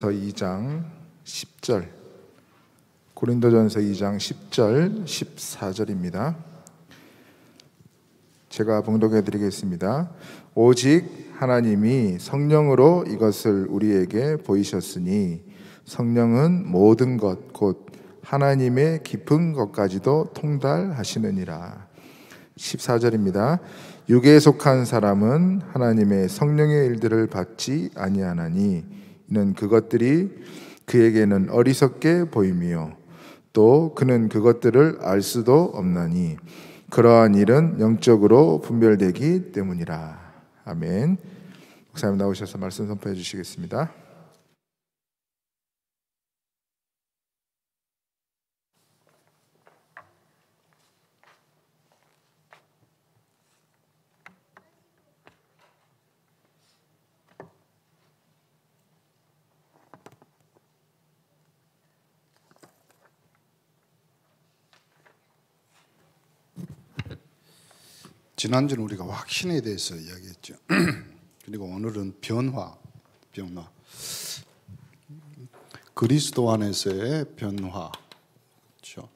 2장 10절, 고린도전서 2장 10절, 14절입니다. 제가 봉독해 드리겠습니다. 오직 하나님이 성령으로 이것을 우리에게 보이셨으니 성령은 모든 것 곧 하나님의 깊은 것까지도 통달하시느니라. 14절입니다. 육에 속한 사람은 하나님의 성령의 일들을 받지 아니하나니 이는 그것들이 그에게는 어리석게 보임이요 또 그는 그것들을 알 수도 없나니 그러한 일은 영적으로 분별되기 때문이라. 아멘. 목사님 나오셔서 말씀 선포해 주시겠습니다. 지난주는 우리가 확신에 대해서 이야기했죠. 그리고 오늘은 변화. 그리스도 안에서의 변화. 그렇죠.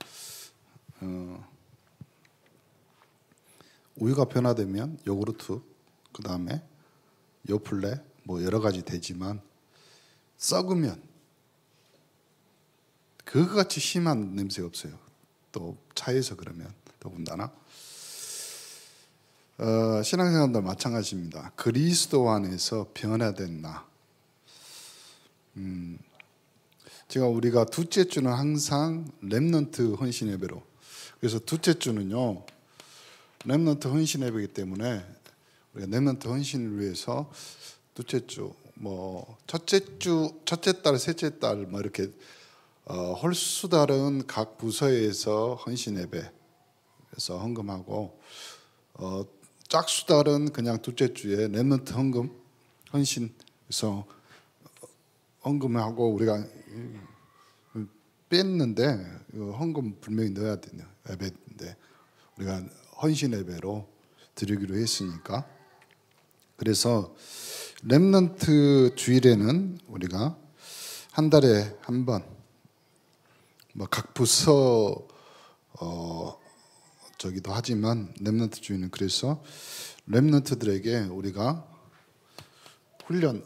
우유가 변화되면 요구르트, 그 다음에 요플레, 뭐 여러 가지 되지만 썩으면 그거 같이 심한 냄새 없어요. 또 차에서 그러면 더군다나. 신앙생활도 마찬가지입니다. 그리스도 안에서 변화된 나. 제가 우리가 둘째 주는 항상 렘넌트 헌신 예배로. 그래서 둘째 주는요 렘넌트 헌신 예배이기 때문에 우리가 렘넌트 헌신을 위해서 둘째 주, 뭐 첫째 주, 첫째 달, 셋째 달 뭐 이렇게 홀수 다른 각 부서에서 헌신 예배에서 헌금하고 짝수달은 그냥 둘째 주에 렘넌트 헌금, 헌신에서 헌금하고 우리가 뺐는데 헌금 분명히 넣어야 되는 예배인데 우리가 헌신 예배로 드리기로 했으니까 그래서 렘넌트 주일에는 우리가 한 달에 한 번 뭐 각 부서 저기도 하지만 렘넌트 주일은 그래서 렘넌트들에게 우리가 훈련,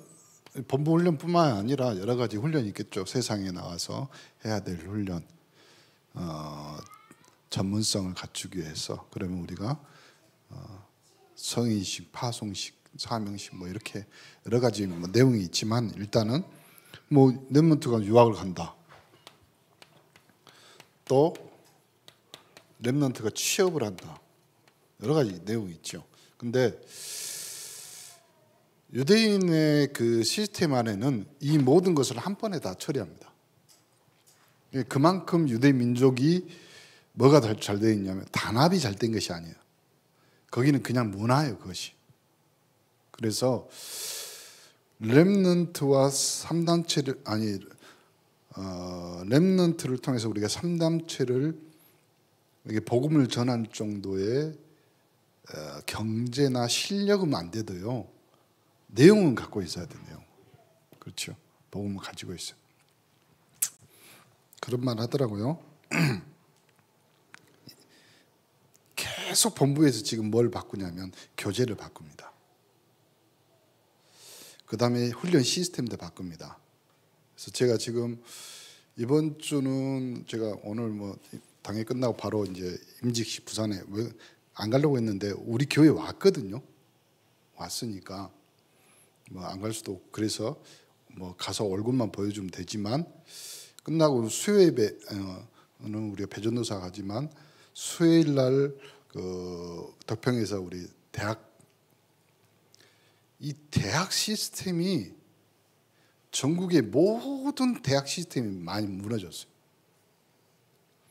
본부 훈련뿐만 아니라 여러 가지 훈련이 있겠죠. 세상에 나와서 해야 될 훈련, 전문성을 갖추기 위해서. 그러면 우리가 성인식, 파송식, 사명식 뭐 이렇게 여러 가지 뭐 내용이 있지만 일단은 뭐 렘넌트가 유학을 간다. 또 렘넌트가 취업을 한다. 여러 가지 내용이 있죠. 근데 유대인의 그 시스템 안에는 이 모든 것을 한 번에 다 처리합니다. 그만큼 유대 민족이 뭐가 잘 되어 있냐면 단합이 잘 된 것이 아니에요. 거기는 그냥 문화예요, 그것이. 그래서 렘넌트와 3단체를 렘넌트를 통해서 우리가 3단체를 이게 복음을 전할 정도의 경제나 실력은 안 돼도요. 내용은 갖고 있어야 돼요. 그렇죠. 복음을 가지고 있어요. 그런 말 하더라고요. 계속 본부에서 지금 뭘 바꾸냐면 교재를 바꿉니다. 그 다음에 훈련 시스템도 바꿉니다. 그래서 제가 지금 이번 주는 제가 오늘 뭐 당일 끝나고 바로 이제 임직식 부산에 안 가려고 했는데 우리 교회 왔거든요. 왔으니까 뭐 안 갈 수도 없고 그래서 뭐 가서 얼굴만 보여주면 되지만 끝나고 수요예배는 우리가 배전도사 가지만 수요일 날 그 덕평에서 우리 이 대학 시스템이 전국의 모든 대학 시스템이 많이 무너졌어요.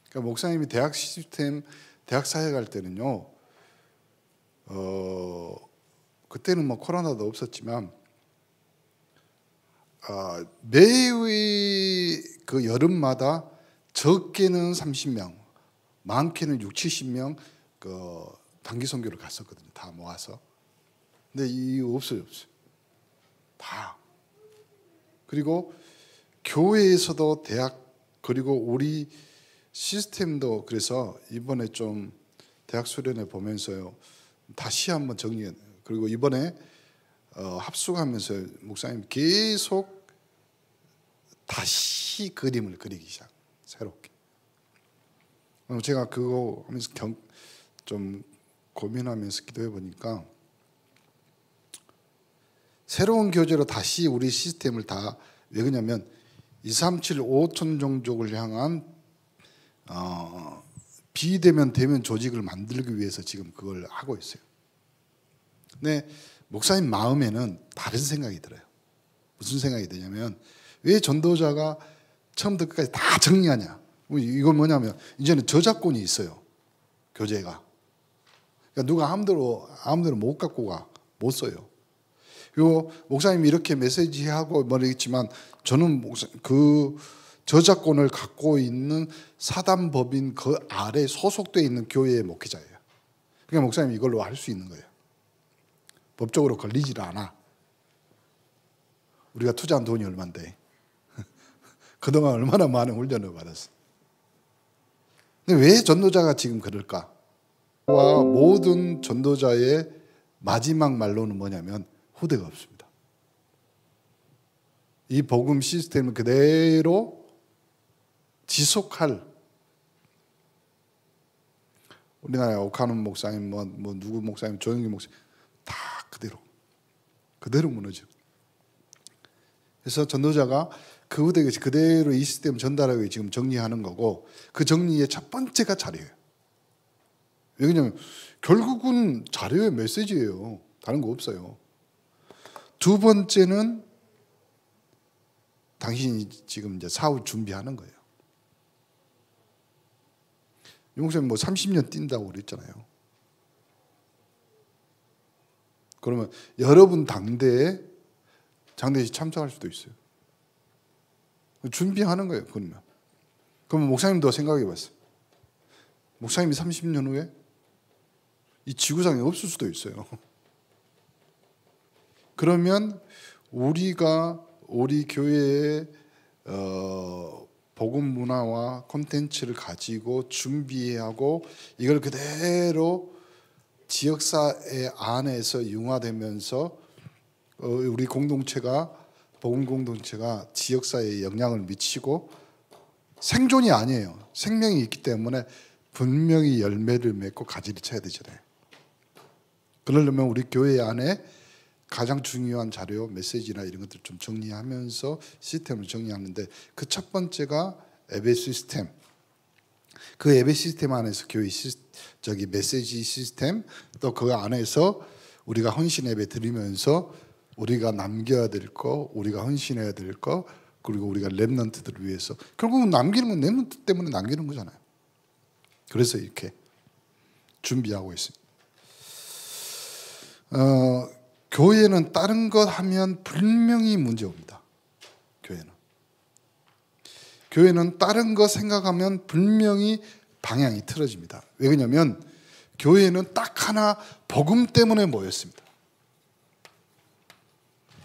그러니까 목사님이 대학 시스템, 대학 사회 갈 때는요, 그때는 뭐 코로나도 없었지만, 매의 그 여름마다 적게는 30명, 많게는 6, 70명 그 단기 선교를 갔었거든요. 다 모아서. 근데 이 없어요. 다. 그리고 교회에서도 대학 그리고 우리 시스템도 그래서 이번에 좀 대학 수련회 보면서요 다시 한번 정리해. 그리고 이번에 합숙하면서 목사님 계속 다시 그림을 그리기 시작. 새롭게. 제가 그거 하면서 좀 고민하면서 기도해 보니까 새로운 교재로 다시 우리 시스템을 다 왜 그러냐면 237 5천 종족을 향한 비대면 대면 조직을 만들기 위해서 지금 그걸 하고 있어요. 근데 목사님 마음에는 다른 생각이 들어요. 무슨 생각이 드냐면 왜 전도자가 처음부터 끝까지 다 정리하냐. 이건 뭐냐면 이제는 저작권이 있어요. 교재가. 그러니까 누가 마음대로 못 갖고 못 써요. 그리고 목사님이 이렇게 메시지하고 말했지만 저는 그 저작권을 갖고 있는 사단법인 그 아래 소속되어 있는 교회의 목회자예요. 그러니까 목사님이 이걸로 할 수 있는 거예요. 법적으로 걸리질 않아. 우리가 투자한 돈이 얼만데 그동안 얼마나 많은 훈련을 받았어. 근데 왜 전도자가 지금 그럴까? 모든 전도자의 마지막 말로는 뭐냐면 후대가 없습니다. 이 복음 시스템을 그대로 지속할 우리나라의 오카논 목사님, 누구 목사님, 조영기 목사님 다 그대로 무너져. 그래서 전도자가 그 후대가 그대로 이 시스템을 전달하기 지금 정리하는 거고 그 정리의 첫 번째가 자료예요. 왜냐하면 결국은 자료의 메시지예요. 다른 거 없어요. 두 번째는 당신이 지금 이제 사후 준비하는 거예요. 유 목사님 30년 뛴다고 그랬잖아요. 그러면 여러분 장대에 참석할 수도 있어요. 준비하는 거예요. 그러면 목사님도 생각해 봤어요. 목사님이 30년 후에 이 지구상에 없을 수도 있어요. 그러면 우리가 우리 교회의 복음 문화와 콘텐츠를 가지고 준비하고 이걸 그대로 지역사회 안에서 융화되면서 우리 공동체가 복음 공동체가 지역사회에 영향을 미치고 생존이 아니에요. 생명이 있기 때문에 분명히 열매를 맺고 가지를 쳐야 되잖아요. 그러려면 우리 교회 안에 가장 중요한 자료, 메시지나 이런 것들 좀 정리하면서 시스템을 정리하는데 그 첫 번째가 예배 시스템. 그 예배 시스템 안에서 교회 메시지 시스템 또 그 안에서 우리가 헌신 예배 드리면서 우리가 남겨야 될 거, 우리가 헌신해야 될 거, 그리고 우리가 렘넌트들을 위해서 결국은 남기는 건 렘넌트 때문에 남기는 거잖아요. 그래서 이렇게 준비하고 있습니다. 교회는 다른 것 하면 분명히 문제 옵니다. 교회는 다른 거 생각하면 분명히 방향이 틀어집니다. 왜 그러냐면 교회는 딱 하나 복음 때문에 모였습니다.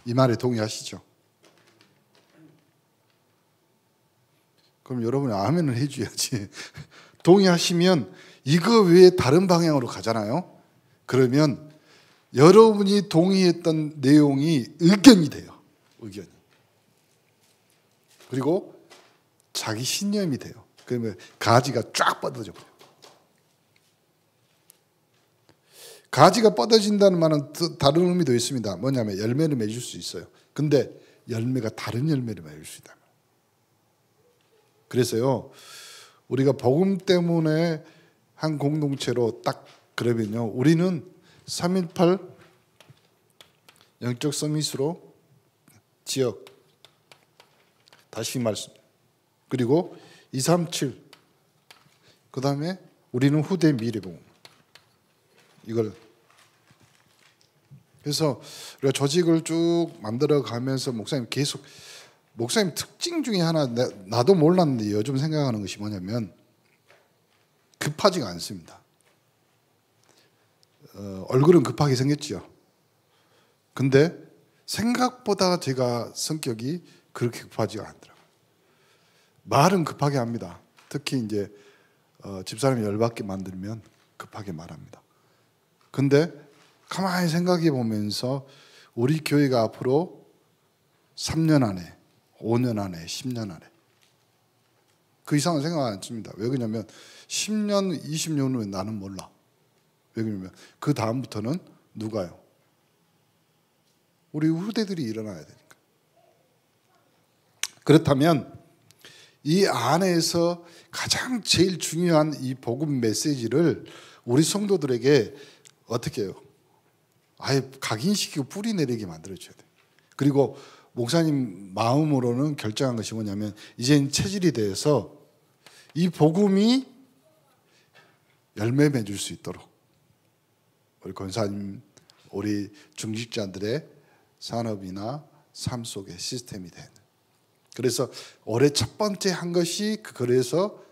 이 말에 동의하시죠? 그럼 여러분이 아멘을 해줘야지. 동의하시면 이거 외에 다른 방향으로 가잖아요. 그러면 여러분이 동의했던 내용이 의견이 돼요. 의견이. 그리고 자기 신념이 돼요. 그러면 가지가 쫙 뻗어져 버려요. 가지가 뻗어진다는 말은 다른 의미도 있습니다. 뭐냐면 열매를 맺을 수 있어요. 근데 열매가 다른 열매를 맺을 수 있다. 그래서요, 우리가 복음 때문에 한 공동체로 딱 그러면요, 우리는 318 영적 서밋으로 지역 다시 말씀 그리고 237 그 다음에 우리는 후대 미래복음 이걸 그래서 우리가 조직을 쭉 만들어 가면서 목사님 특징 중에 하나 나도 몰랐는데 요즘 생각하는 것이 뭐냐면 급하지가 않습니다. 얼굴은 급하게 생겼죠. 근데 생각보다 제가 성격이 그렇게 급하지가 않더라고요. 말은 급하게 합니다. 특히 이제 집사람이 열받게 만들면 급하게 말합니다. 근데 가만히 생각해 보면서 우리 교회가 앞으로 3년 안에, 5년 안에, 10년 안에 그 이상은 생각 안 했습니다. 왜 그러냐면 10년, 20년 후에 나는 몰라. 왜 그러냐면 그 다음부터는 누가요? 우리 후대들이 일어나야 되니까. 그렇다면 이 안에서 가장 제일 중요한 이 복음 메시지를 우리 성도들에게 어떻게 해요? 아예 각인시키고 뿌리 내리게 만들어줘야 돼요. 그리고 목사님 마음으로는 결정한 것이 뭐냐면 이제는 체질이 돼서 이 복음이 열매 맺을 수 있도록 우리 권사님, 우리 중직자들의 산업이나 삶 속의 시스템이 되는. 그래서 올해 첫 번째 한 것이 그래서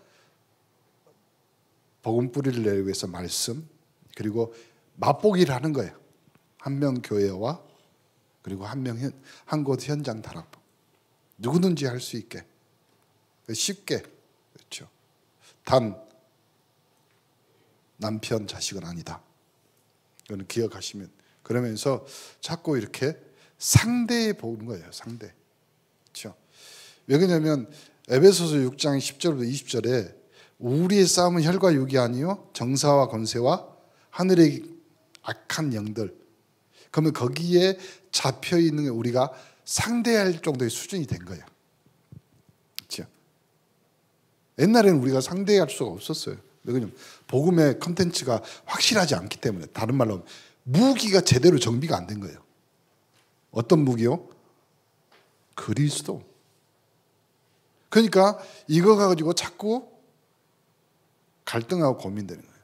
복음 뿌리를 내리기 위해서 말씀 그리고 맛보기를 하는 거예요. 한 명 교회와 그리고 한 곳 현장 다락방. 누구든지 할 수 있게 쉽게. 그렇죠. 단 남편 자식은 아니다. 이거는 기억하시면. 그러면서 자꾸 이렇게 상대해 보는 거예요. 상대. 그렇죠. 왜 그러냐면 에베소서 6장 10절부터 20절에 우리의 싸움은 혈과 육이 아니요 정사와 권세와 하늘의 악한 영들. 그러면 거기에 잡혀 있는 게 우리가 상대할 정도의 수준이 된 거예요. 그렇죠. 옛날에는 우리가 상대할 수가 없었어요. 왜 그러냐면 복음의 컨텐츠가 확실하지 않기 때문에. 다른 말로 하면 무기가 제대로 정비가 안 된 거예요. 어떤 무기요? 그리스도. 그러니까 이거 가지고 자꾸 갈등하고 고민되는 거예요.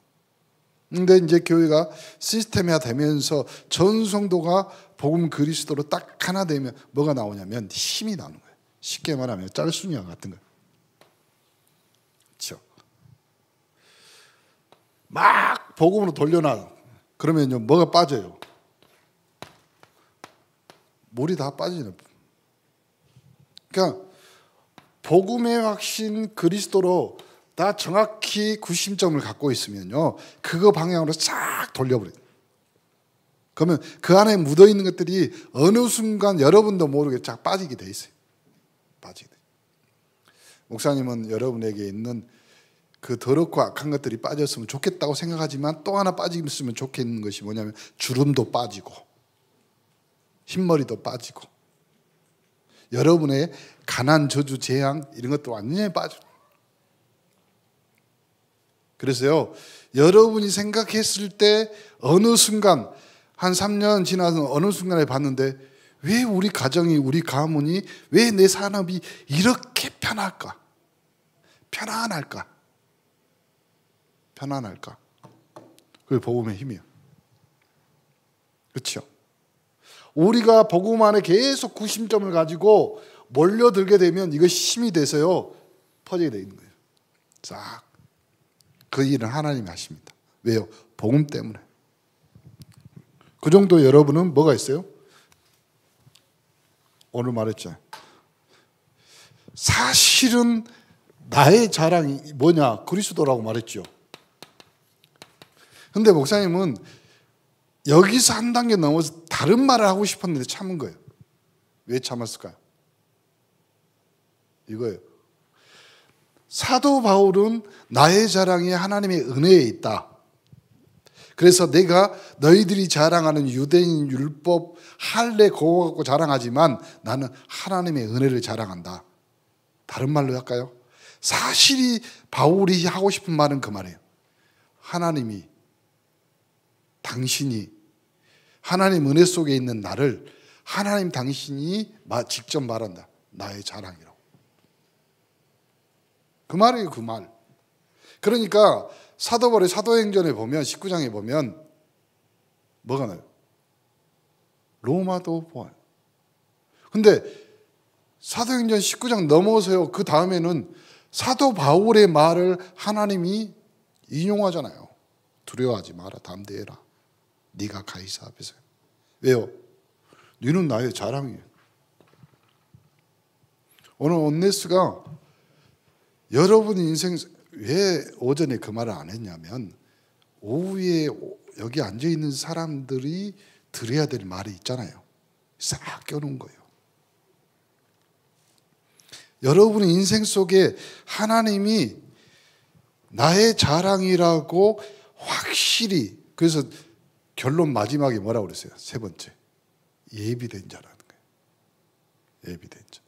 근데 이제 교회가 시스템화 되면서 전 성도가 복음 그리스도로 딱 하나 되면 뭐가 나오냐면 힘이 나오는 거예요. 쉽게 말하면 짤순이와 같은 거예요. 그렇죠. 막 복음으로 돌려놔. 그러면 뭐가 빠져요? 물이 다 빠지는. 그러니까 복음의 확신 그리스도로 다 정확히 구심점을 갖고 있으면요, 그거 방향으로 싹 돌려버려요. 그러면 그 안에 묻어 있는 것들이 어느 순간 여러분도 모르게 쫙 빠지게 돼 있어요. 빠지게 돼. 목사님은 여러분에게 있는 그 더럽고 악한 것들이 빠졌으면 좋겠다고 생각하지만 또 하나 빠지면 좋겠는 것이 뭐냐면 주름도 빠지고 흰머리도 빠지고 여러분의 가난, 저주, 재앙 이런 것도 완전히 빠져. 그래서요, 여러분이 생각했을 때 어느 순간 한 3년 지나서 어느 순간에 봤는데 왜 우리 가정이, 우리 가문이, 왜 내 산업이 이렇게 편할까? 편안할까? 편안할까? 그게 복음의 힘이에요. 그렇죠? 우리가 복음 안에 계속 구심점을 가지고 몰려들게 되면 이것이 힘이 돼서요 퍼지게 돼 있는 거예요. 싹. 그 일은 하나님이 하십니다. 왜요? 복음 때문에. 그 정도 여러분은 뭐가 있어요? 오늘 말했죠. 사실은 나의 자랑이 뭐냐? 그리스도라고 말했죠. 근데 목사님은 여기서 한 단계 넘어서 다른 말을 하고 싶었는데 참은 거예요. 왜 참았을까요? 이거예요. 사도 바울은 나의 자랑이 하나님의 은혜에 있다. 그래서 내가 너희들이 자랑하는 유대인 율법 할례 그거 갖고 자랑하지만 나는 하나님의 은혜를 자랑한다. 다른 말로 할까요? 사실이 바울이 하고 싶은 말은 그 말이에요. 하나님이, 당신이 하나님 은혜 속에 있는 나를 하나님 당신이 직접 말한다. 나의 자랑이라고. 그 말이에요, 그 말. 그러니까 사도 바울의 사도행전에 보면 19장에 보면 뭐가 나요? 로마도 보아요. 근데 사도행전 19장 넘어서요. 그 다음에는 사도 바울의 말을 하나님이 인용하잖아요. 두려워하지 마라, 담대해라. 네가 가이사 앞에서. 왜요? 너는 나의 자랑이에요. 오늘 온네스가 여러분 인생 왜 오전에 그 말을 안 했냐면 오후에 여기 앉아 있는 사람들이 들어야 될 말이 있잖아요. 싹 껴놓은 거예요. 여러분의 인생 속에 하나님이 나의 자랑이라고 확실히, 그래서 결론 마지막에 뭐라고 그랬어요? 세 번째, 예비된 자라는 거예요. 예비된 자.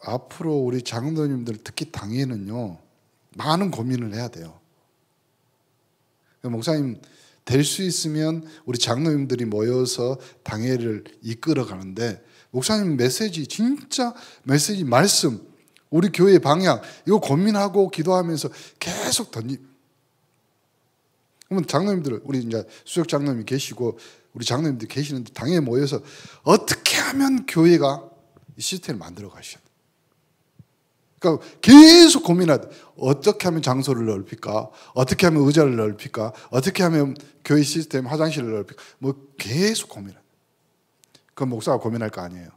앞으로 우리 장로님들 특히 당회는요 많은 고민을 해야 돼요. 목사님 될 수 있으면 우리 장로님들이 모여서 당회를 이끌어 가는데, 목사님 메시지, 진짜 메시지, 말씀, 우리 교회 방향 이거 고민하고 기도하면서 계속 그러면 장로님들, 우리 이제 수석 장로님이 계시고 우리 장로님들 계시는데 당회에 모여서 어떻게 하면 교회가 이 시스템을 만들어 가셔야 돼요. 그러니까 계속 고민하다. 어떻게 하면 장소를 넓힐까? 어떻게 하면 의자를 넓힐까? 어떻게 하면 교회 시스템 화장실을 넓힐까? 뭐 계속 고민하다. 그건 목사가 고민할 거 아니에요.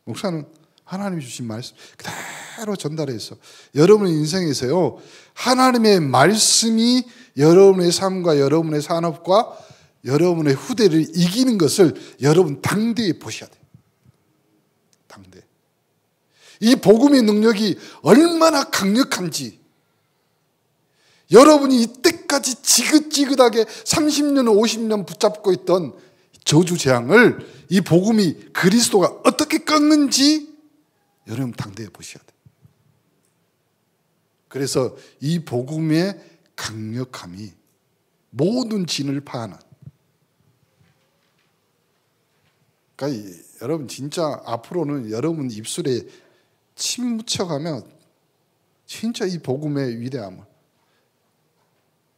목사는 하나님이 주신 말씀 그대로 전달해서 여러분의 인생에서요 하나님의 말씀이 여러분의 삶과 여러분의 산업과 여러분의 후대를 이기는 것을 여러분 당대에 보셔야 돼요. 당대. 이 복음의 능력이 얼마나 강력한지, 여러분이 이때까지 지긋지긋하게 30년, 50년 붙잡고 있던 저주 재앙을 이 복음이, 그리스도가 어떻게 꺾는지 여러분 당대에 보셔야 돼요. 그래서 이 복음의 강력함이 모든 진을 파하는, 그러니까 여러분 진짜 앞으로는 여러분 입술에 침 묻혀가면 진짜 이 복음의 위대함을,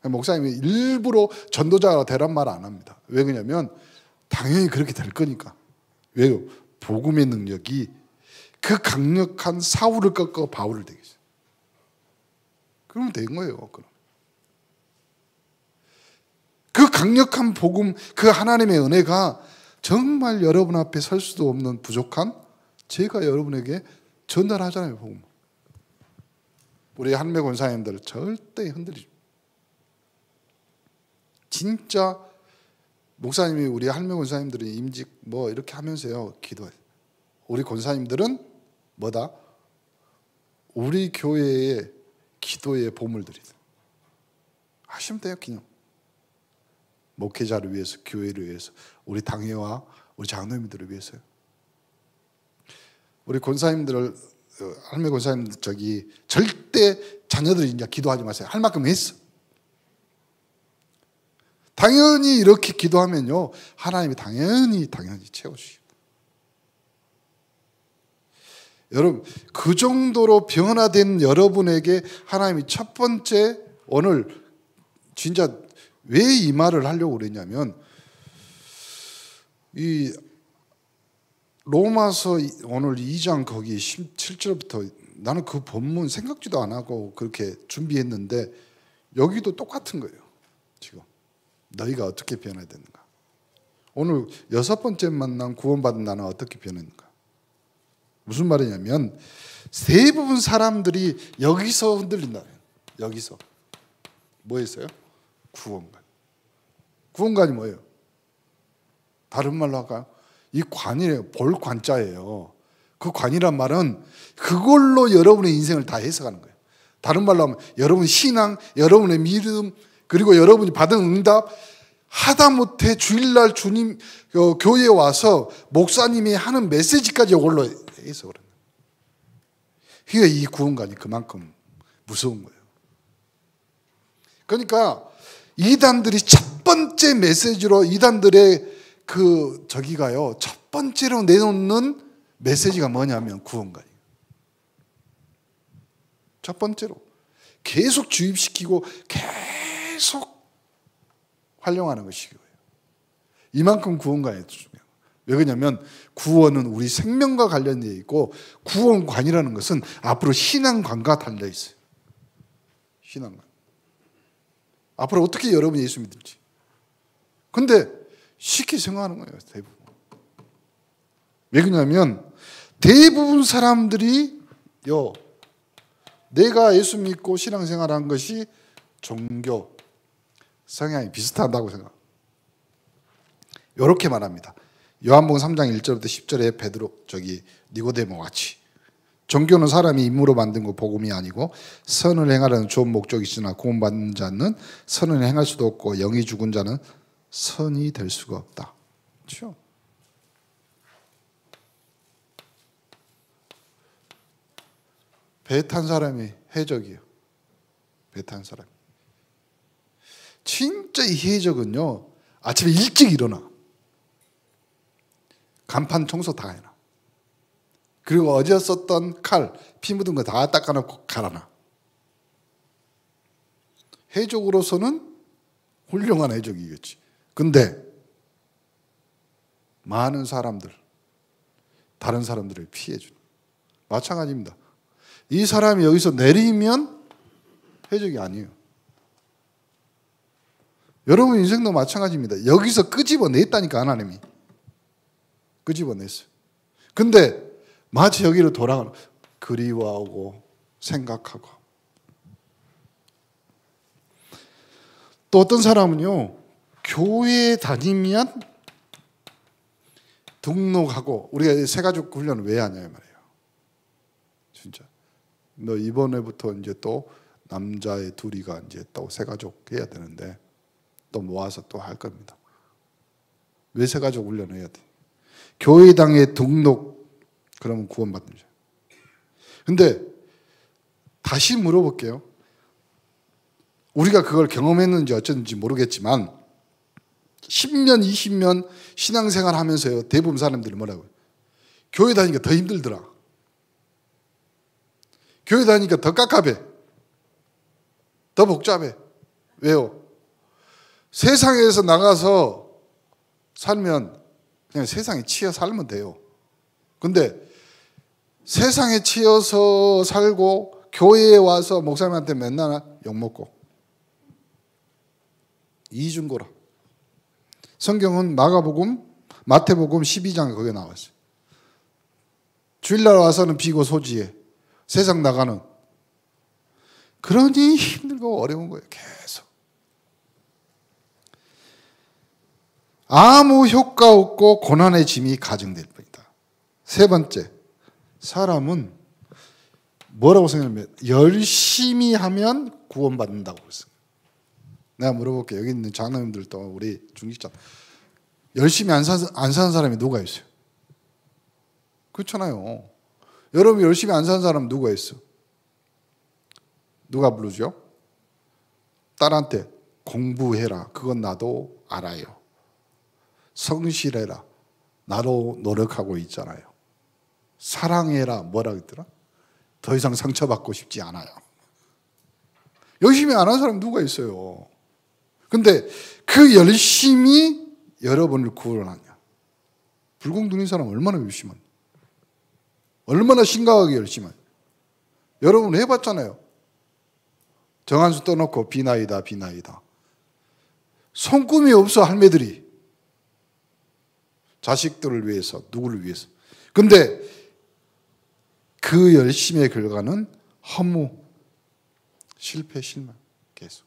목사님이 일부러 전도자가 되란 말 안 합니다. 왜 그러냐면 당연히 그렇게 될 거니까. 왜요? 복음의 능력이 그 강력한 사울을 꺾어 바울을 되게 했어요. 그러면 된 거예요. 그럼. 그 강력한 복음, 그 하나님의 은혜가 정말 여러분 앞에 설 수도 없는 부족한 제가 여러분에게 전달하잖아요. 복음. 우리 한매 권사님들 절대 흔들리지. 진짜 목사님이, 우리 한매 권사님들이 임직 뭐 이렇게 하면서요 기도해요. 우리 권사님들은 뭐다? 우리 교회의 기도의 보물들이다. 하시면 돼요. 그냥 목회자를 위해서, 교회를 위해서, 우리 당회와 우리 장로님들을 위해서요. 우리 권사님들, 할매 권사님들 절대 자녀들이 이제 기도하지 마세요. 할 만큼 했어. 당연히 이렇게 기도하면요 하나님이 당연히 채워주시고. 여러분 그 정도로 변화된 여러분에게 하나님이 첫 번째, 오늘 진짜 왜 이 말을 하려고 그랬냐면, 이 로마서 오늘 2장 거기 17절부터 나는 그 본문 생각지도 안 하고 그렇게 준비했는데 여기도 똑같은 거예요. 지금 너희가 어떻게 변해야 되는가. 오늘 6번째 만남 구원받은 나는 어떻게 변했는가. 무슨 말이냐면 대부분 사람들이 여기서 흔들린다. 여기서 뭐 했어요? 구원관. 구원관이 뭐예요? 다른 말로 할까요? 이 관이래요. 볼 관자예요. 그 관이란 말은 그걸로 여러분의 인생을 다 해석하는 거예요. 다른 말로 하면 여러분 신앙, 여러분의 믿음, 그리고 여러분이 받은 응답, 하다못해 주일날 주님 교회에 와서 목사님이 하는 메시지까지 이걸로 해서 그래요. 그러니까 이 구원관이 그만큼 무서운 거예요. 그러니까 이단들이 첫 번째 메시지로, 이단들의 첫 번째로 내놓는 메시지가 뭐냐면 구원관이에요. 첫 번째로 계속 주입시키고 계속 활용하는 것이 거예요. 이만큼 구원관이 중요해요. 왜 그러냐면 구원은 우리 생명과 관련되어 있고, 구원관이라는 것은 앞으로 신앙관과 달려 있어요. 신앙관. 앞으로 어떻게 여러분이 예수 믿을지. 근데 쉽게 생각하는 거예요, 대부분. 왜 그러냐면 대부분 사람들이 내가 예수 믿고 신앙생활한 것이 종교 성향이 비슷하다고 생각. 이렇게 말합니다. 요한복음 3장 1절부터 10절에 베드로 니고데모 같이 종교는 사람이 임무로 만든 거 복음이 아니고 선을 행하려는 좋은 목적이 있으나 구원받는 자는 선을 행할 수도 없고 영이 죽은 자는 선이 될 수가 없다. 그렇죠? 배 탄 사람이 해적이에요. 배 탄 사람. 진짜 이 해적은요. 아침에 일찍 일어나. 간판 청소 다 해놔. 그리고 어제 썼던 칼, 피 묻은 거 다 닦아놓고 갈아놔. 해적으로서는 훌륭한 해적이겠지. 근데 많은 사람들, 다른 사람들을 피해주는 마찬가지입니다. 이 사람이 여기서 내리면 해적이 아니에요. 여러분 인생도 마찬가지입니다. 여기서 끄집어냈다니까 하나님이. 끄집어냈어요. 근데 마치 여기로 돌아가는 그리워하고 생각하고 또 어떤 사람은요 교회에 다니면 등록하고 우리가 새가족 훈련을 왜 하냐 말이에요. 진짜 너 이번에부터 이제 또 남자의 둘이가 이제 또 새가족 해야 되는데 또 모아서 또 할 겁니다. 왜 새가족 훈련을 해야 돼? 교회당에 등록 그러면 구원받는 거죠. 근데 다시 물어볼게요. 우리가 그걸 경험했는지 어쩐지 모르겠지만 10년, 20년 신앙생활 하면서요. 대부분 사람들이 뭐라고요? 교회 다니니까 더 힘들더라. 교회 다니니까 더 깝깝해. 더 복잡해. 왜요? 세상에서 나가서 살면 그냥 세상에 치여 살면 돼요. 근데 세상에 치여서 살고 교회에 와서 목사님한테 맨날 욕먹고 이중고라. 성경은 마가복음, 마태복음 12장에 거기에 나왔어요. 주일날 와서는 비고 소지에 세상 나가는 그러니 힘들고 어려운 거예요. 계속. 아무 효과 없고 고난의 짐이 가중될 뿐이다. 세 번째, 사람은 뭐라고 생각하면 열심히 하면 구원받는다고 그랬어요. 내가 물어볼게요. 여기 있는 장로님들도 우리 중직자 열심히 안 사는 사람이 누가 있어요? 그렇잖아요. 여러분 열심히 안 사는 사람 누가 있어? 누가 부르죠? 딸한테 공부해라. 그건 나도 알아요. 성실해라. 나도 노력하고 있잖아요. 사랑해라. 뭐라 그랬더라? 더 이상 상처받고 싶지 않아요. 열심히 안 하는 사람 누가 있어요? 근데 그 열심히 여러분을 구원하냐? 불공 눈인 사람 얼마나 열심한? 얼마나 심각하게 열심한? 여러분 해봤잖아요. 정한수 떠놓고 비나이다 비나이다. 손금이 없어 할매들이. 자식들을 위해서 누구를 위해서. 근데 그 열심의 결과는 허무, 실패, 실망 계속.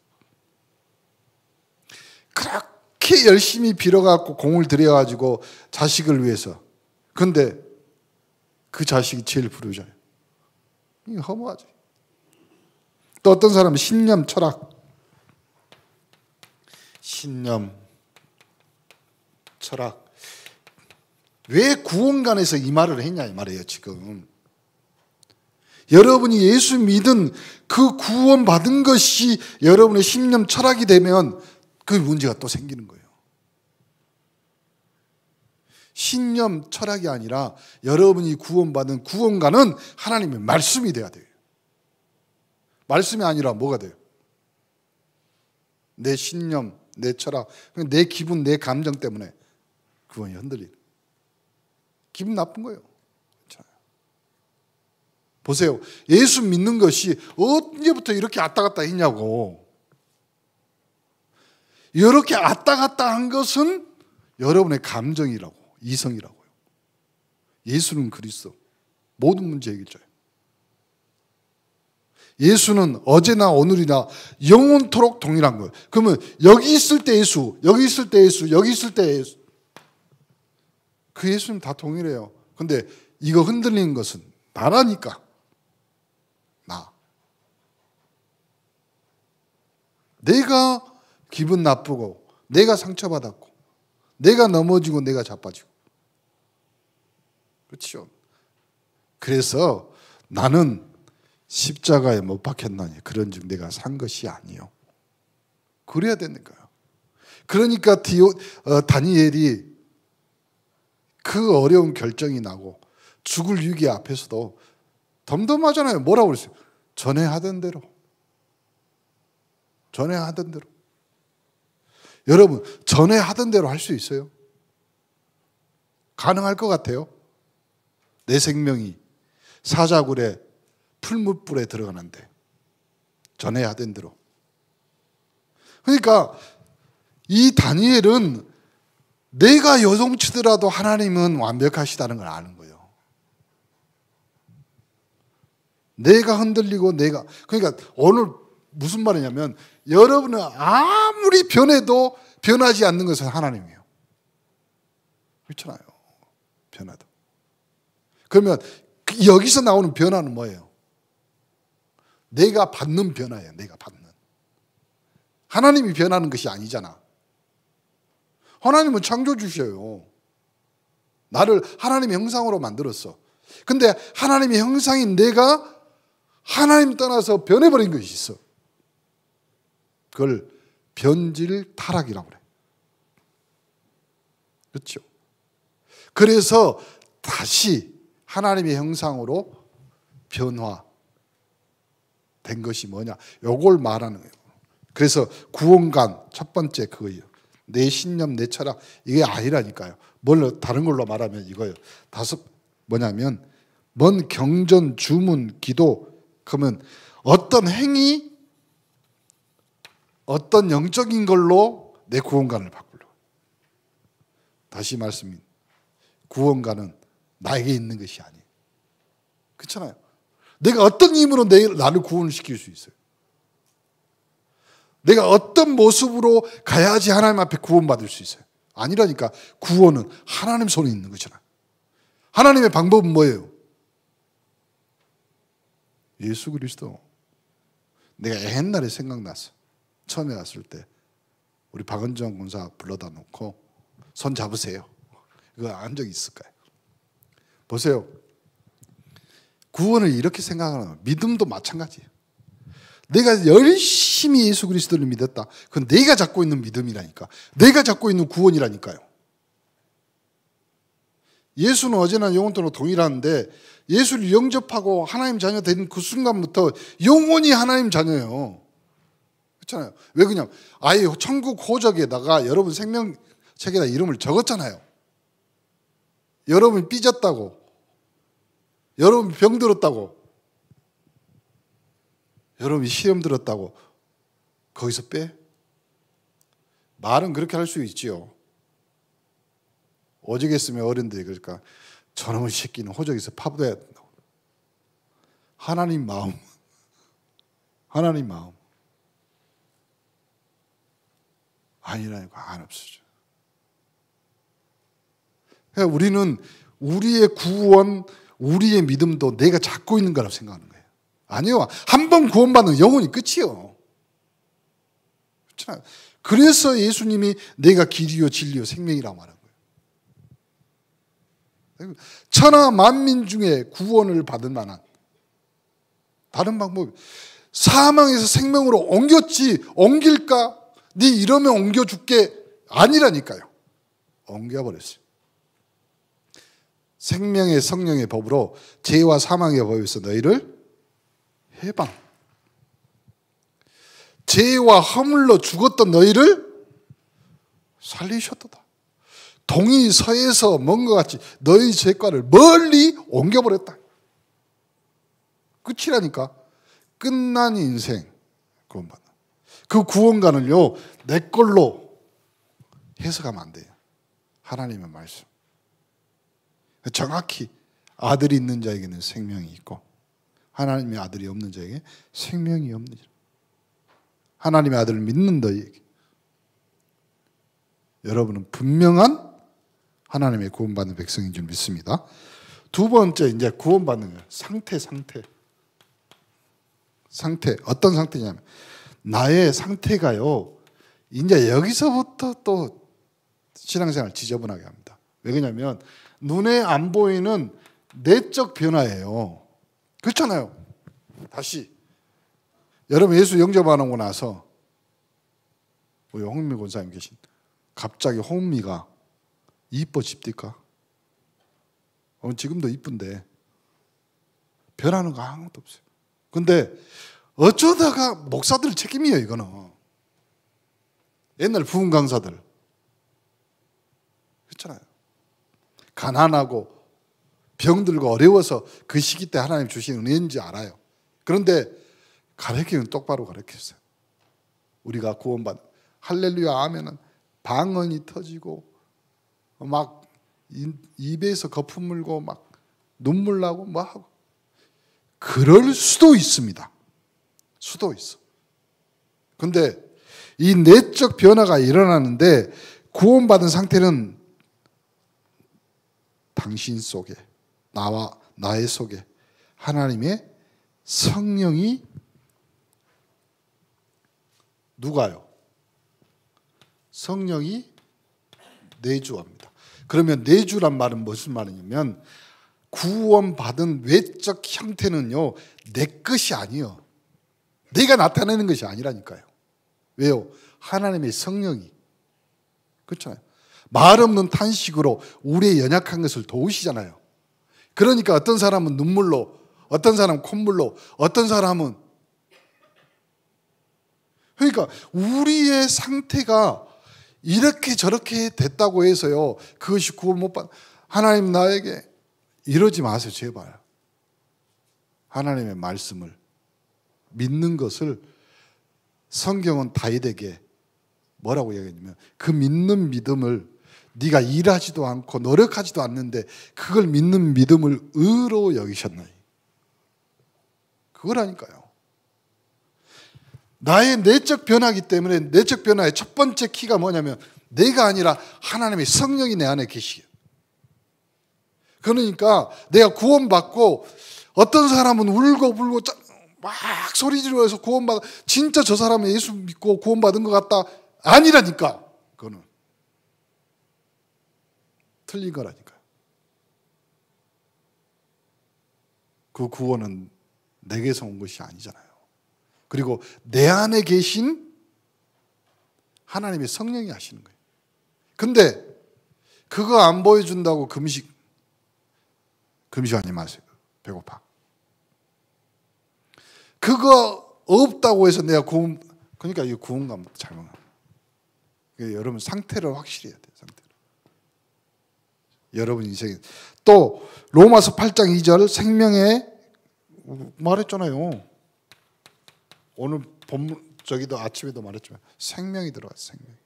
그렇게 열심히 빌어갖고 공을 들여가지고 자식을 위해서. 근데 그 자식이 제일 부르잖아요. 이게 허무하죠. 또 어떤 사람은 신념, 철학. 신념, 철학. 왜 구원관에서 이 말을 했냐 이 말이에요 지금. 여러분이 예수 믿은 그 구원받은 것이 여러분의 신념, 철학이 되면 그 문제가 또 생기는 거예요. 신념, 철학이 아니라 여러분이 구원받은 구원관은 하나님의 말씀이 돼야 돼요. 말씀이 아니라 뭐가 돼요? 내 신념, 내 철학, 내 기분, 내 감정 때문에 구원이 흔들리는. 기분 나쁜 거예요. 보세요. 예수 믿는 것이 언제부터 이렇게 왔다 갔다 했냐고. 이렇게 왔다 갔다 한 것은 여러분의 감정이라고, 이성이라고요. 예수는 그리스도. 모든 문제 해결자예요. 예수는 어제나 오늘이나 영원토록 동일한 거예요. 그러면 여기 있을 때 예수, 여기 있을 때 예수, 여기 있을 때 예수. 그 예수는 다 동일해요. 근데 이거 흔들리는 것은 나라니까. 나. 내가 기분 나쁘고, 내가 상처받았고, 내가 넘어지고, 내가 자빠지고. 그렇죠? 그래서 나는 십자가에 못 박혔나니 그런즉 내가 산 것이 아니요. 그래야 되는 거예요. 그러니까 다니엘이 그 어려운 결정이 나고 죽을 위기 앞에서도 덤덤하잖아요. 뭐라고 그랬어요? 전에 하던 대로. 전에 하던 대로. 여러분, 전에 하던 대로 할 수 있어요? 가능할 것 같아요? 내 생명이 사자굴에 풀무불에 들어가는데 전에 하던 대로. 그러니까 이 다니엘은 내가 요동치더라도 하나님은 완벽하시다는 걸 아는 거예요. 내가 흔들리고 그러니까 오늘 무슨 말이냐면 여러분은 아무리 변해도 변하지 않는 것은 하나님이에요. 그렇잖아요. 변화도. 그러면 여기서 나오는 변화는 뭐예요? 내가 받는 변화예요. 내가 받는. 하나님이 변하는 것이 아니잖아. 하나님은 창조주셔요. 나를 하나님의 형상으로 만들었어. 근데 하나님의 형상인 내가 하나님 떠나서 변해버린 것이 있어. 그걸 변질 타락이라고 그래. 그렇죠? 그래서 다시 하나님의 형상으로 변화된 것이 뭐냐? 요걸 말하는 거예요. 그래서 구원관 첫 번째 그거예요. 내 신념, 내 철학 이게 아니라니까요. 다른 걸로 말하면 이거예요. 뭐냐면 먼 경전, 주문, 기도 그러면 어떤 행위, 어떤 영적인 걸로 내 구원관을 바꾸려고. 다시 말씀인 구원관은 나에게 있는 것이 아니에요. 그렇잖아요. 내가 어떤 힘으로 나를 구원을 시킬 수 있어요? 내가 어떤 모습으로 가야지 하나님 앞에 구원받을 수 있어요? 아니라니까. 구원은 하나님 손에 있는 거잖아요. 하나님의 방법은 뭐예요? 예수 그리스도. 내가 옛날에 생각났어. 처음에 왔을 때 우리 박은정 권사 불러다 놓고 손 잡으세요. 이거 한 적 있을까요? 보세요. 구원을 이렇게 생각하는 믿음도 마찬가지예요. 내가 열심히 예수 그리스도를 믿었다. 그건 내가 갖고 있는 믿음이라니까. 내가 갖고 있는 구원이라니까요. 예수는 어제나 영원토록 동일한데 예수를 영접하고 하나님 자녀 된 그 순간부터 영원히 하나님 자녀예요. 그렇잖아요. 왜 그냥 아예 천국 호적에다가 여러분 생명책에다 이름을 적었잖아요. 여러분이 삐졌다고, 여러분이 병들었다고, 여러분이 시험 들었다고 거기서 빼? 말은 그렇게 할 수 있지요. 오죽했으면 어른들이 그러니까 저놈의 새끼는 호적에서 파묻어야 된다고. 하나님 마음, 하나님 마음 아니라니까. 안 없어져. 그러니까 우리는 우리의 구원, 우리의 믿음도 내가 잡고 있는 거라고 생각하는 거예요. 아니요. 한 번 구원받는 영혼이 끝이요. 그렇잖아요. 그래서 내가 길이요 진리요 생명이라고 말한 거예요. 천하 만민 중에 구원을 받을 만한 다른 방법이 사망에서 생명으로 옮길까? 네 이러면 옮겨줄게. 아니라니까요. 옮겨버렸어요. 생명의 성령의 법으로 죄와 사망의 법에서 너희를 해방. 죄와 허물로 죽었던 너희를 살리셨도다. 동이 서에서 먼 것 같이 너희 죄과를 멀리 옮겨버렸다. 끝이라니까. 끝난 인생 구원받는. 그 구원관을요 내 걸로 해석하면 안 돼요. 하나님의 말씀. 정확히 아들이 있는 자에게는 생명이 있고 하나님의 아들이 없는 자에게 생명이 없는 자. 하나님의 아들을 믿는 너희에게 여러분은 분명한 하나님의 구원받는 백성인 줄 믿습니다. 두 번째 이제 구원받는 거예요. 상태. 어떤 상태냐면 나의 상태가요. 이제 여기서부터 또 신앙생활 지저분하게 합니다. 왜 그러냐면 눈에 안 보이는 내적 변화예요. 그렇잖아요. 다시 여러분 예수 영접하고 나서 우리 홍미 권사님 계신 갑자기 홍미가 이뻐집니까? 지금도 이쁜데 변하는 거 아무것도 없어요. 근데 어쩌다가 목사들 책임이에요. 이거는 옛날 부흥 강사들 그렇잖아요. 가난하고 병들고 어려워서 그 시기 때 하나님 주신 은혜인지 알아요. 그런데 가르치면 똑바로 가르쳤어요. 우리가 구원받 할렐루야 하면은 방언이 터지고 막 입에서 거품 물고 막 눈물 나고 뭐 하고 그럴 수도 있습니다. 수도 있어. 근데 이 내적 변화가 일어나는데 구원받은 상태는 당신 속에 나의 속에 하나님의 성령이 누가요? 성령이 내주합니다. 그러면 내주란 말은 무슨 말이냐면 구원받은 외적 형태는요 내 것이 아니에요. 내가 나타내는 것이 아니라니까요. 왜요? 하나님의 성령이 그렇잖아요. 말 없는 탄식으로 우리의 연약한 것을 도우시잖아요. 그러니까 어떤 사람은 눈물로, 어떤 사람은 콧물로, 어떤 사람은 그러니까 우리의 상태가 이렇게 저렇게 됐다고 해서요 그것이 구원 못 받 하나님 나에게 이러지 마세요. 제발. 하나님의 말씀을 믿는 것을 성경은 다윗에게 뭐라고 얘기했냐면 그 믿는 믿음을 네가 일하지도 않고 노력하지도 않는데 그걸 믿는 믿음을 의로 여기셨나니 그거라니까요. 나의 내적 변화이기 때문에 내적 변화의 첫 번째 키가 뭐냐면 내가 아니라 하나님의 성령이 내 안에 계시게. 그러니까 내가 구원받고 어떤 사람은 울고 불고 막 소리 지르면서 구원받아 진짜 저 사람은 예수 믿고 구원받은 것 같다 아니라니까. 그거는 틀린 거라니까요. 그 구원은 내게서 온 것이 아니잖아요. 그리고 내 안에 계신 하나님의 성령이 하시는 거예요. 근데 그거 안 보여준다고 금식하지 마세요. 배고파. 그거 없다고 해서 내가 그러니까 이 구원감 잘못. 여러분 상태를 확실히 해야 돼요. 상태를. 여러분 인생에 또 로마서 8장 2절 생명의 말했잖아요. 오늘 본문 저기도 아침에도 말했지만 생명이 들어갔어요. 생명.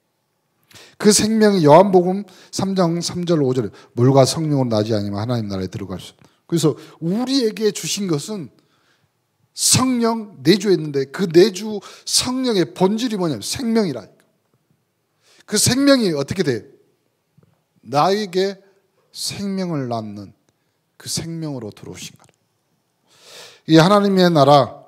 그 생명이 요한복음 3장 3절 5절에 물과 성령으로 나지 아니면 하나님 나라에 들어갈 수. 그래서 우리에게 주신 것은 성령 내주했는데 그 내주 성령의 본질이 뭐냐면 생명이라니까. 그 생명이 어떻게 돼요? 나에게 생명을 낳는 그 생명으로 들어오신 거예요. 이 하나님의 나라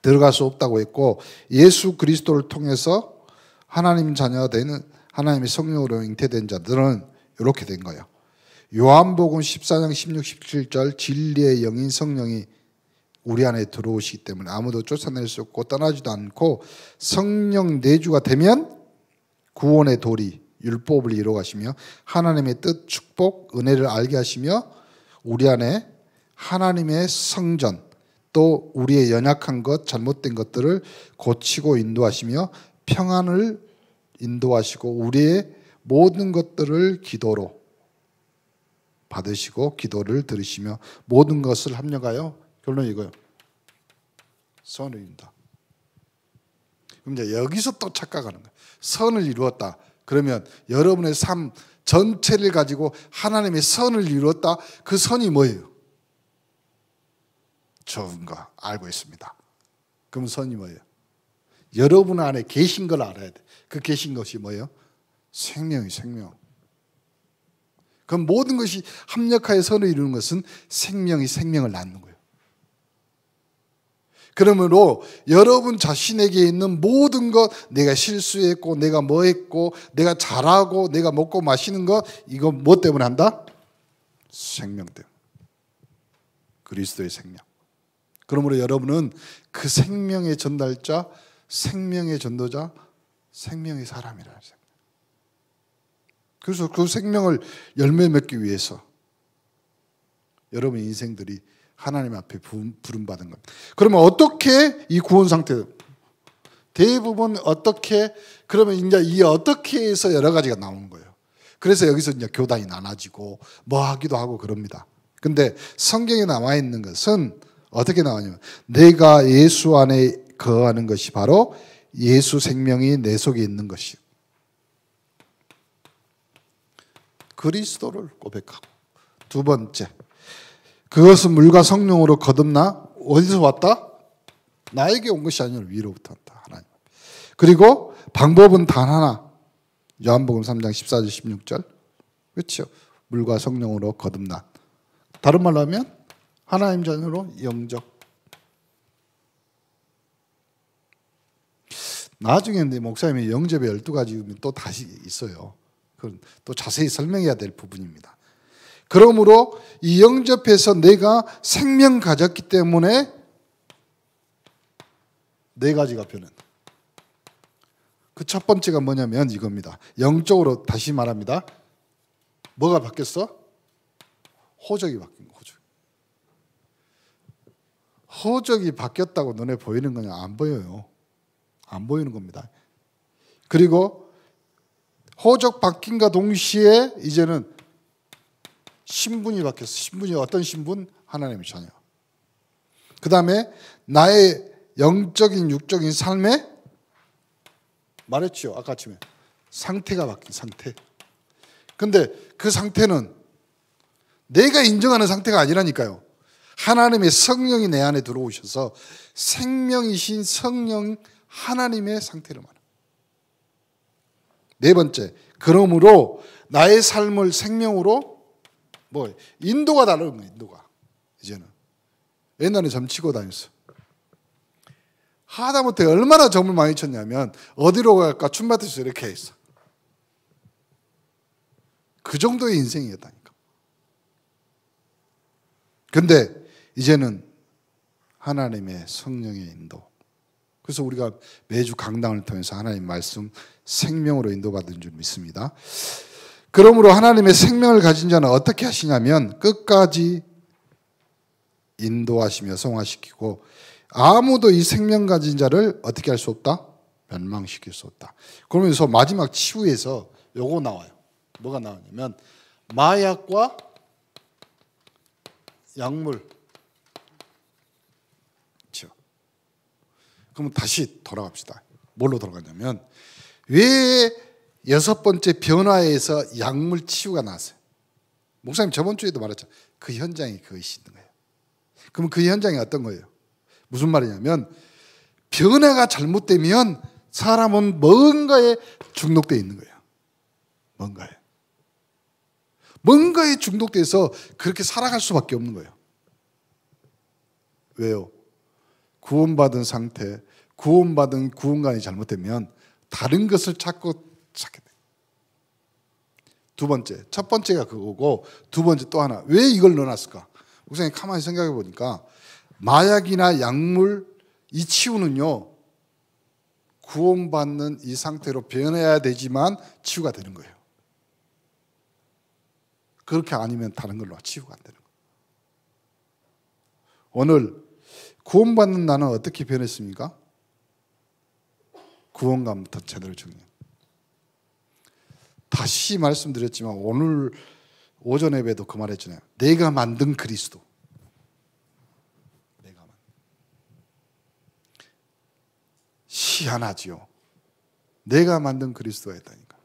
들어갈 수 없다고 했고 예수 그리스도를 통해서 하나님 자녀가 되는 하나님의 성령으로 잉태된 자들은 이렇게 된 거예요. 요한복음 14장 16, 17절 진리의 영인 성령이 우리 안에 들어오시기 때문에 아무도 쫓아낼 수 없고 떠나지도 않고 성령 내주가 되면 구원의 도리, 율법을 이루어가시며 하나님의 뜻, 축복, 은혜를 알게 하시며 우리 안에 하나님의 성전 또 우리의 연약한 것, 잘못된 것들을 고치고 인도하시며 평안을 인도하시고 우리의 모든 것들을 기도로 받으시고 기도를 들으시며 모든 것을 합력하여 결론 이거예요. 선을 이룬다. 그럼 이제 여기서 또 착각하는 거예요. 선을 이루었다. 그러면 여러분의 삶 전체를 가지고 하나님의 선을 이루었다. 그 선이 뭐예요? 좋은 거 알고 있습니다. 그럼 선이 뭐예요? 여러분 안에 계신 걸 알아야 돼. 그 계신 것이 뭐예요? 생명이 생명. 그럼 모든 것이 합력하여 선을 이루는 것은 생명이 생명을 낳는 거예요. 그러므로 여러분 자신에게 있는 모든 것, 내가 실수했고 내가 뭐 했고 내가 잘하고 내가 먹고 마시는 것, 이거 뭐 때문에 한다? 생명 때문에. 그리스도의 생명. 그러므로 여러분은 그 생명의 전달자, 생명의 전도자, 생명의 사람이라는 생각. 그래서 그 생명을 열매 맺기 위해서 여러분 인생들이 하나님 앞에 부름받은 겁니다. 그러면 어떻게 이 구원 상태, 대부분 어떻게, 그러면 이제 이 어떻게에서 여러 가지가 나오는 거예요. 그래서 여기서 이제 교단이 나눠지고 뭐 하기도 하고 그럽니다. 근데 성경에 나와 있는 것은 어떻게 나오냐면 내가 예수 안에 거하는 것이 바로 예수 생명이 내 속에 있는 것이요. 그리스도를 고백하고, 두 번째, 그것은 물과 성령으로 거듭나 어디서 왔다? 나에게 온 것이 아니라 위로부터 왔다. 하나님. 그리고 방법은 단 하나. 요한복음 3장 14절 16절. 그렇죠? 물과 성령으로 거듭난. 다른 말로 하면 하나님 자녀로 영접. 나중에 내 목사님이 영접의 12가지 또 다시 있어요. 그건 또 자세히 설명해야 될 부분입니다. 그러므로 이 영접해서 내가 생명 가졌기 때문에 네 가지가 변한. 그 첫 번째가 뭐냐면 이겁니다. 영적으로 다시 말합니다. 뭐가 바뀌었어? 호적이 바뀐 거. 호적이 바뀌었다고 눈에 보이는 거냐? 안 보여요. 안 보이는 겁니다. 그리고 호적 바뀐과 동시에 이제는 신분이 바뀌었어. 신분이 어떤 신분? 하나님의 자녀. 그 다음에 나의 영적인 육적인 삶에 말했죠. 아까 아침에 상태가 바뀐 상태. 근데 그 상태는 내가 인정하는 상태가 아니라니까요. 하나님의 성령이 내 안에 들어오셔서 생명이신 성령 하나님의 상태를 말합니다. 네 번째, 그러므로 나의 삶을 생명으로 뭐 인도가 다른 거예요. 인도가 이제는 옛날에 점 치고 다녔어. 하다못해 얼마나 점을 많이 쳤냐면 어디로 갈까 춤밭에서 이렇게 했어. 그 정도의 인생이었다니까. 근데 이제는 하나님의 성령의 인도. 그래서 우리가 매주 강당을 통해서 하나님 말씀 생명으로 인도받은 줄 믿습니다. 그러므로 하나님의 생명을 가진 자는 어떻게 하시냐면 끝까지 인도하시며 성화시키고 아무도 이 생명 가진 자를 어떻게 할 수 없다? 멸망시킬 수 없다. 그러면서 마지막 치유에서 요거 나와요. 뭐가 나오냐면 마약과 약물. 그렇죠? 그럼 다시 돌아갑시다. 뭘로 돌아가냐면 왜 여섯 번째 변화에서 약물 치유가 나왔어요? 목사님 저번 주에도 말했죠. 그 현장이 그것이 있는 거예요. 그럼 그 현장이 어떤 거예요? 무슨 말이냐면 변화가 잘못되면 사람은 뭔가에 중독되어 있는 거예요. 뭔가에 중독돼서 그렇게 살아갈 수밖에 없는 거예요. 왜요? 구원받은 상태, 구원받은 구원관이 잘못되면 다른 것을 찾게 돼. 두 번째, 첫 번째가 그거고 두 번째 또 하나. 왜 이걸 넣어놨을까? 목사님 가만히 생각해 보니까 마약이나 약물 이 치유는요 구원받는 이 상태로 변해야 되지만 치유가 되는 거예요. 그렇게 아니면 다른 걸로 치유가 안 되는 거예요. 오늘 구원받는 나는 어떻게 변했습니까? 구원감부터 제대로 정리해요. 다시 말씀드렸지만 오늘 오전 예배도 그 말했잖아요. 내가 만든 그리스도. 희한하지요. 내가 만든 그리스도가 있다니까.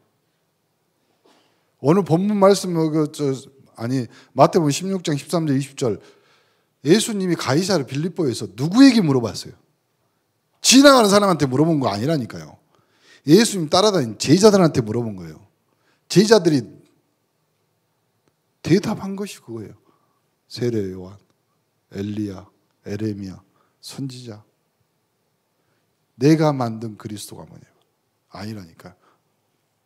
오늘 본문 말씀 마태복음 16장 13절 20절 예수님이 가이사르 빌립보에서 누구에게 물어봤어요? 지나가는 사람한테 물어본 거 아니라니까요. 예수님 따라다니는 제자들한테 물어본 거예요. 제자들이 대답한 것이 그거예요. 세례 요한, 엘리야, 에레미야, 선지자. 내가 만든 그리스도가 뭐냐? 아니라니까.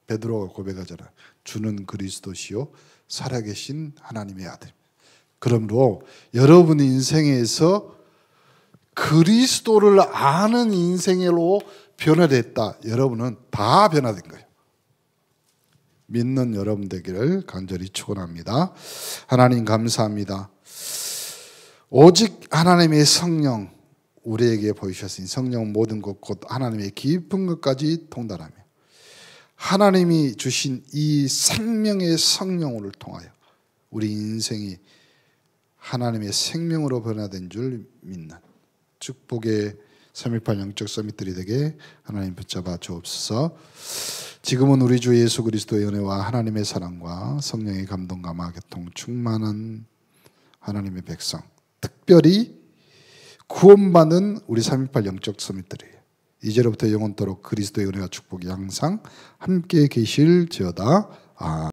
베드로가 고백하잖아. 주는 그리스도시요 살아계신 하나님의 아들. 그러므로 여러분의 인생에서 그리스도를 아는 인생으로 변화됐다. 여러분은 다 변화된 거예요. 믿는 여러분 되기를 간절히 축원합니다. 하나님 감사합니다. 오직 하나님의 성령 우리에게 보이셨으니 성령 모든 것 곧 하나님의 깊은 것까지 통달하며 하나님이 주신 이 생명의 성령을 통하여 우리 인생이 하나님의 생명으로 변화된 줄 믿는 축복의 3.18 영적 서밋들이 되게 하나님 붙잡아 주옵소서. 지금은 우리 주 예수 그리스도의 은혜와 하나님의 사랑과 성령의 감동과 마교통 충만한 하나님의 백성, 특별히 구원받은 우리 3.18 영적 서밋들이에요. 이제로부터 영원토록 그리스도의 은혜와 축복이 항상 함께 계실지어다. 아멘.